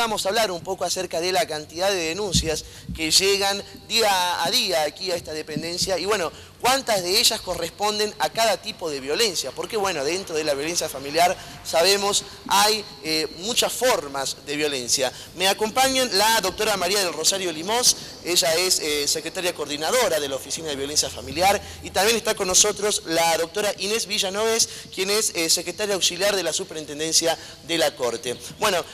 íbamos a hablar un poco acerca de la cantidad de denuncias que llegan día a día aquí a esta dependencia y bueno, cuántas de ellas corresponden a cada tipo de violencia, porque bueno, dentro de la violencia familiar sabemos hay muchas formas de violencia. Me acompañan la doctora María del Rosario Limós, ella es secretaria coordinadora de la Oficina de Violencia Familiar y también está con nosotros la doctora Inés Villanoves, quien es secretaria auxiliar de la Superintendencia de la Corte. Bueno,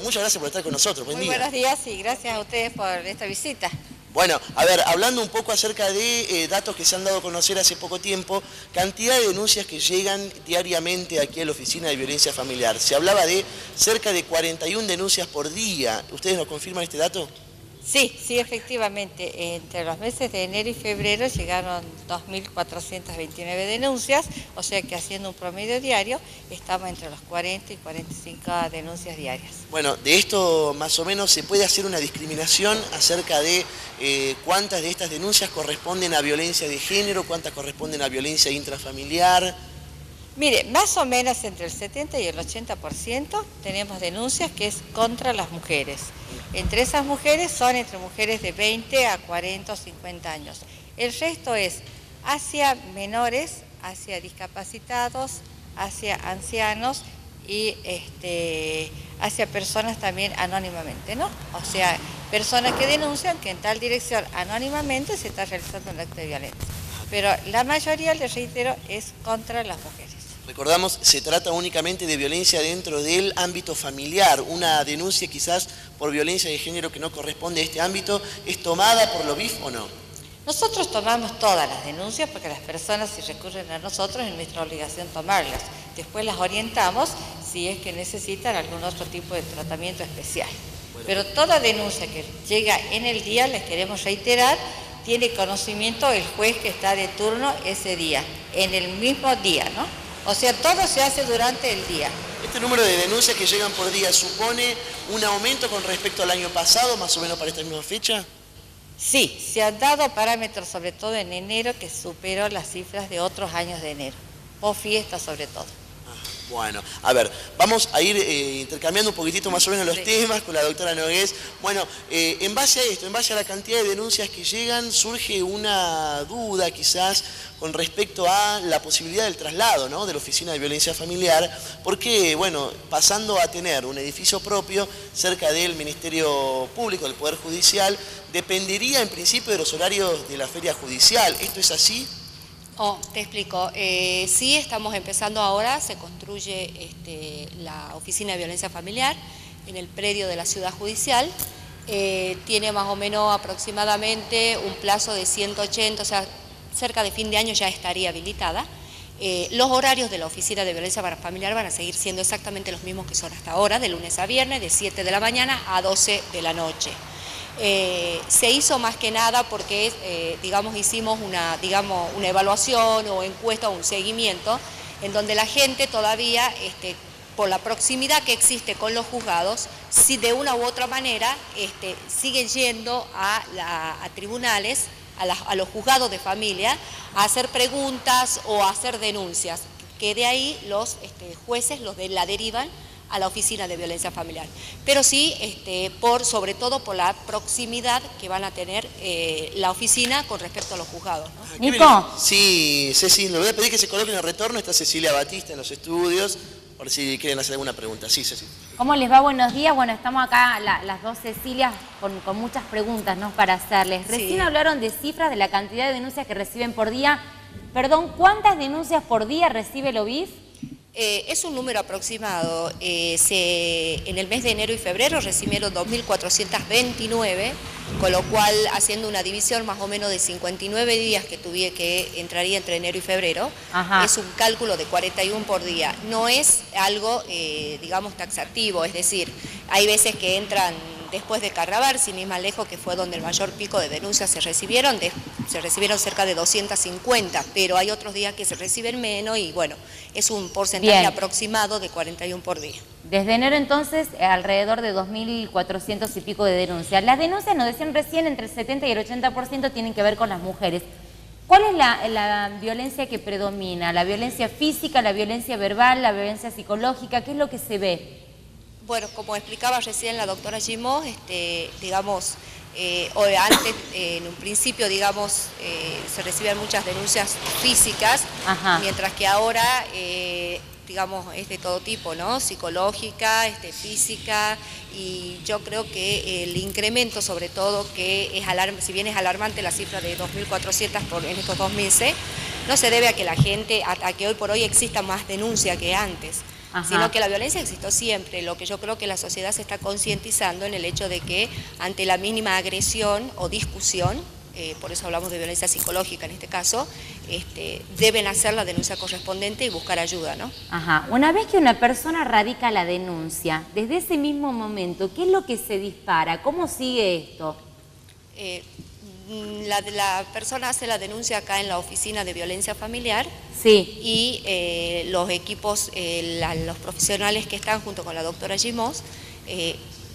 muchas gracias por estar con nosotros. Buen día. Muy buenos días y gracias a ustedes por esta visita. Bueno, a ver, hablando un poco acerca de datos que se han dado a conocer hace poco tiempo, cantidad de denuncias que llegan diariamente aquí a la Oficina de Violencia Familiar. Se hablaba de cerca de 41 denuncias por día. ¿Ustedes nos confirman este dato? Sí, efectivamente. Entre los meses de enero y febrero llegaron 2.429 denuncias, o sea que haciendo un promedio diario estamos entre los 40 y 45 denuncias diarias. Bueno, de esto más o menos se puede hacer una discriminación acerca de cuántas de estas denuncias corresponden a violencia de género, cuántas corresponden a violencia intrafamiliar. Mire, más o menos entre el 70 y el 80% tenemos denuncias que es contra las mujeres. Entre esas mujeres son entre mujeres de 20 a 40 o 50 años. El resto es hacia menores, hacia discapacitados, hacia ancianos y hacia personas también anónimamente, ¿no? O sea, personas que denuncian que en tal dirección anónimamente se está realizando un acto de violencia. Pero la mayoría, les reitero, es contra las mujeres. Recordamos, se trata únicamente de violencia dentro del ámbito familiar. Una denuncia quizás por violencia de género que no corresponde a este ámbito, ¿es tomada por lo BIF o no? Nosotros tomamos todas las denuncias porque las personas si recurren a nosotros es nuestra obligación tomarlas. Después las orientamos si es que necesitan algún otro tipo de tratamiento especial. Pero toda denuncia que llega en el día, les queremos reiterar, tiene conocimiento el juez que está de turno ese día, en el mismo día, ¿no? O sea, todo se hace durante el día. ¿Este número de denuncias que llegan por día supone un aumento con respecto al año pasado, más o menos para esta misma fecha? Sí, se han dado parámetros, sobre todo en enero, que superó las cifras de otros años de enero, o fiestas sobre todo. Bueno, a ver, vamos a ir intercambiando un poquitito más o menos los temas con la doctora Nogués. Bueno, en base a esto, en base a la cantidad de denuncias que llegan, surge una duda quizás con respecto a la posibilidad del traslado, ¿no?, de la Oficina de Violencia Familiar, porque, bueno, pasando a tener un edificio propio cerca del Ministerio Público, del Poder Judicial, dependería en principio de los horarios de la feria judicial. ¿Esto es así? Te explico. Sí, estamos empezando ahora, se construye la Oficina de Violencia Familiar en el predio de la Ciudad Judicial. Tiene más o menos aproximadamente un plazo de 180, o sea, cerca de fin de año ya estaría habilitada. Los horarios de la Oficina de Violencia Familiar van a seguir siendo exactamente los mismos que son hasta ahora, de lunes a viernes, de 7 de la mañana a 12 de la noche. Se hizo más que nada porque, hicimos una evaluación o encuesta o un seguimiento en donde la gente todavía, por la proximidad que existe con los juzgados, si de una u otra manera siguen yendo a tribunales, a los juzgados de familia, a hacer preguntas o a hacer denuncias, que de ahí los jueces la derivan a la Oficina de Violencia Familiar. Pero sí, sobre todo por la proximidad que van a tener la oficina con respecto a los juzgados, ¿no? Nico. Sí, Ceci, le voy a pedir que se coloque en el retorno. Está Cecilia Batista en los estudios, por si quieren hacer alguna pregunta. Sí, Ceci. ¿Cómo les va? Buenos días. Bueno, estamos acá las dos Cecilias con muchas preguntas, ¿no?, para hacerles. Recién hablaron de cifras de la cantidad de denuncias que reciben por día. Perdón, ¿cuántas denuncias por día recibe el OVIF? Es un número aproximado. En el mes de enero y febrero recibieron 2.429, con lo cual, haciendo una división más o menos de 59 días que entraría entre enero y febrero, es un cálculo de 41 por día. No es algo, taxativo, es decir, hay veces que entran después de Carnaval, sin ir más lejos, que fue donde el mayor pico de denuncias se recibieron cerca de 250, pero hay otros días que se reciben menos y bueno, es un porcentaje aproximado de 41 por día. Desde enero entonces, alrededor de 2.400 y pico de denuncias. Las denuncias, nos decían recién, entre el 70 y el 80% tienen que ver con las mujeres. ¿Cuál es la violencia que predomina? ¿La violencia física, la violencia verbal, la violencia psicológica? ¿Qué es lo que se ve? Bueno, como explicaba recién la doctora Gimó, digamos, antes, en un principio, digamos, se recibían muchas denuncias físicas, mientras que ahora, digamos, es de todo tipo, ¿no? Psicológica, física, y yo creo que el incremento, sobre todo, que es si bien es alarmante la cifra de 2.400 en estos 2 meses, no se debe a que la gente, a que hoy por hoy exista más denuncia que antes. Sino que la violencia existió siempre. Lo que yo creo que la sociedad se está concientizando en el hecho de que ante la mínima agresión o discusión, por eso hablamos de violencia psicológica en este caso, deben hacer la denuncia correspondiente y buscar ayuda, ¿no? Una vez que una persona radica la denuncia, desde ese mismo momento, ¿qué es lo que se dispara? ¿Cómo sigue esto? La persona hace la denuncia acá en la oficina de violencia familiar. Sí. Y los equipos, los profesionales que están junto con la doctora Gimós,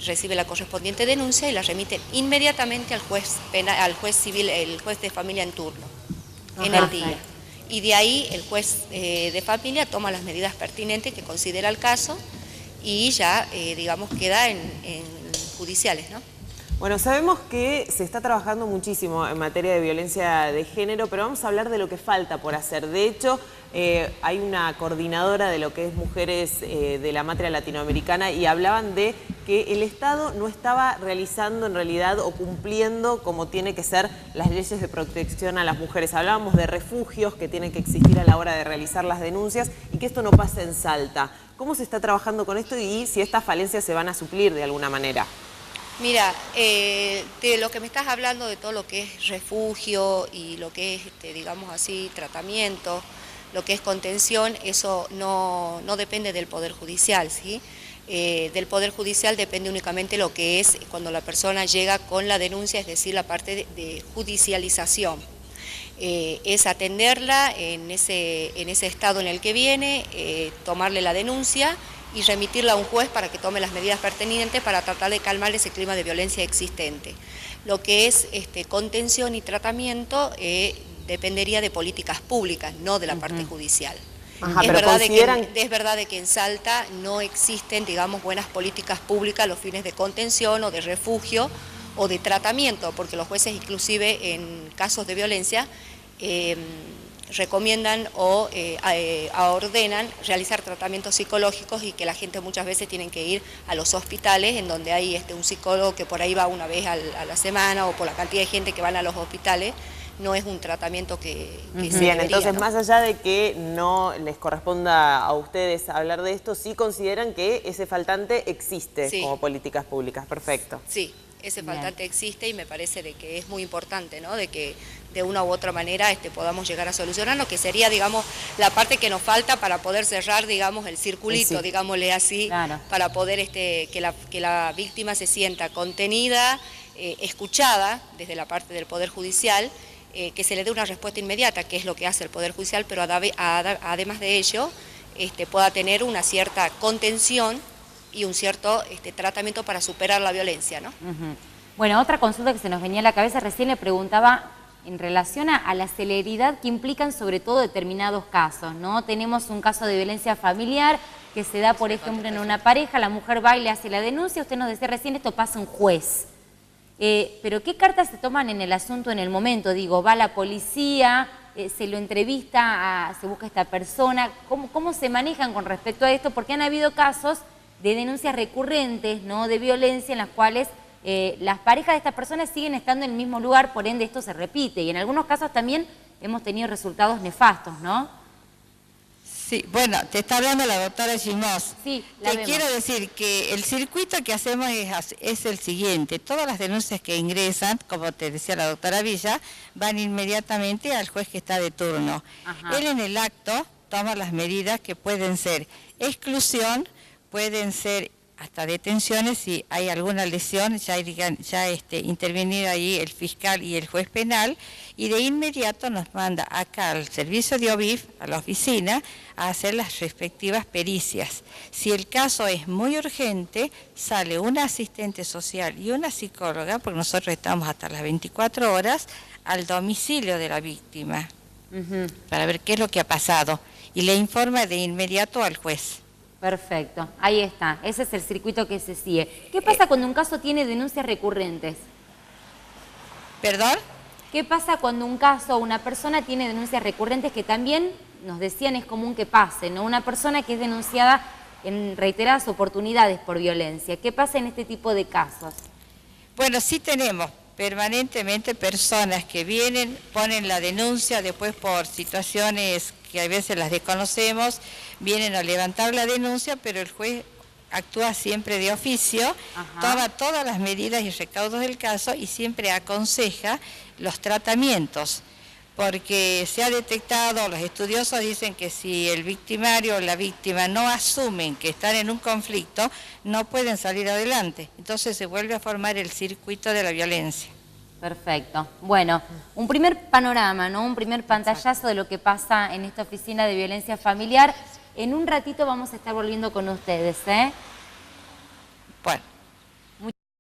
recibe la correspondiente denuncia y la remiten inmediatamente al juez penal, al juez civil, el juez de familia en turno, en el día. Y de ahí el juez de familia toma las medidas pertinentes que considera el caso y ya, digamos, queda en judiciales, ¿no? Bueno, sabemos que se está trabajando muchísimo en materia de violencia de género, pero vamos a hablar de lo que falta por hacer. De hecho, hay una coordinadora de lo que es mujeres de la Matria Latinoamericana y hablaban de que el Estado no estaba realizando en realidad o cumpliendo como tiene que ser las leyes de protección a las mujeres. Hablábamos de refugios que tienen que existir a la hora de realizar las denuncias y que esto no pasa en Salta. ¿Cómo se está trabajando con esto y si estas falencias se van a suplir de alguna manera? Mira, de lo que me estás hablando, de todo lo que es refugio y lo que es, digamos así, tratamiento, lo que es contención, eso no depende del Poder Judicial, ¿sí? Del Poder Judicial depende únicamente lo que es cuando la persona llega con la denuncia, es decir, la parte de judicialización. Es atenderla en ese estado en el que viene, tomarle la denuncia y remitirla a un juez para que tome las medidas pertinentes para tratar de calmar ese clima de violencia existente. Lo que es contención y tratamiento dependería de políticas públicas, no de la parte judicial. Es verdad de que en Salta no existen, digamos, buenas políticas públicas a los fines de contención o de refugio o de tratamiento, porque los jueces inclusive en casos de violencia recomiendan o ordenan realizar tratamientos psicológicos y que la gente muchas veces tienen que ir a los hospitales en donde hay un psicólogo que por ahí va una vez a la semana o por la cantidad de gente que van a los hospitales, no es un tratamiento que se Bien, debería, entonces ¿no? Más allá de que no les corresponda a ustedes hablar de esto, sí consideran que ese faltante existe como políticas públicas. Perfecto. Sí, ese faltante existe y me parece de que es muy importante, ¿no? De que de una u otra manera podamos llegar a solucionarlo, que sería, digamos, la parte que nos falta para poder cerrar, digamos, el circulito, digámosle así, para poder que la víctima se sienta contenida, escuchada desde la parte del Poder Judicial, que se le dé una respuesta inmediata, que es lo que hace el Poder Judicial, pero además de ello, pueda tener una cierta contención y un cierto tratamiento para superar la violencia, ¿no? Bueno, otra consulta que se nos venía a la cabeza, recién le preguntaba en relación a la celeridad que implican sobre todo determinados casos, ¿no? Tenemos un caso de violencia familiar que se da, por ejemplo, en una pareja, la mujer va y le hace la denuncia, usted nos decía recién, esto pasa un juez. Pero ¿qué cartas se toman en el asunto en el momento? Digo, va la policía, se lo entrevista, se busca a esta persona, ¿cómo se manejan con respecto a esto? Porque han habido casos de denuncias recurrentes, ¿no?, de violencia en las cuales las parejas de estas personas siguen estando en el mismo lugar, por ende esto se repite. Y en algunos casos también hemos tenido resultados nefastos, ¿no? Sí, bueno, te está hablando la doctora Gimós. Sí, te quiero decir que el circuito que hacemos es el siguiente. Todas las denuncias que ingresan, como te decía la doctora Villa, van inmediatamente al juez que está de turno. Él en el acto toma las medidas que pueden ser exclusión, pueden ser hasta detenciones si hay alguna lesión, ya intervenir ahí el fiscal y el juez penal, y de inmediato nos manda acá al servicio de OVIF, a la oficina, a hacer las respectivas pericias. Si el caso es muy urgente, sale una asistente social y una psicóloga, porque nosotros estamos hasta las 24 horas, al domicilio de la víctima, para ver qué es lo que ha pasado, y le informa de inmediato al juez. Perfecto, ahí está. Ese es el circuito que se sigue. ¿Qué pasa cuando un caso tiene denuncias recurrentes? ¿Perdón? ¿Qué pasa cuando un caso o una persona tiene denuncias recurrentes que también nos decían es común que pase, ¿no? Una persona que es denunciada en reiteradas oportunidades por violencia. ¿Qué pasa en este tipo de casos? Bueno, sí tenemos permanentemente personas que vienen, ponen la denuncia, después por situaciones que a veces las desconocemos, vienen a levantar la denuncia, pero el juez actúa siempre de oficio, toma todas las medidas y recaudos del caso y siempre aconseja los tratamientos, porque se ha detectado, los estudiosos dicen que si el victimario o la víctima no asumen que están en un conflicto, no pueden salir adelante. Entonces se vuelve a formar el circuito de la violencia. Perfecto. Bueno, un primer panorama, ¿no? Un primer pantallazo de lo que pasa en esta oficina de violencia familiar. En un ratito vamos a estar volviendo con ustedes, ¿eh? Bueno.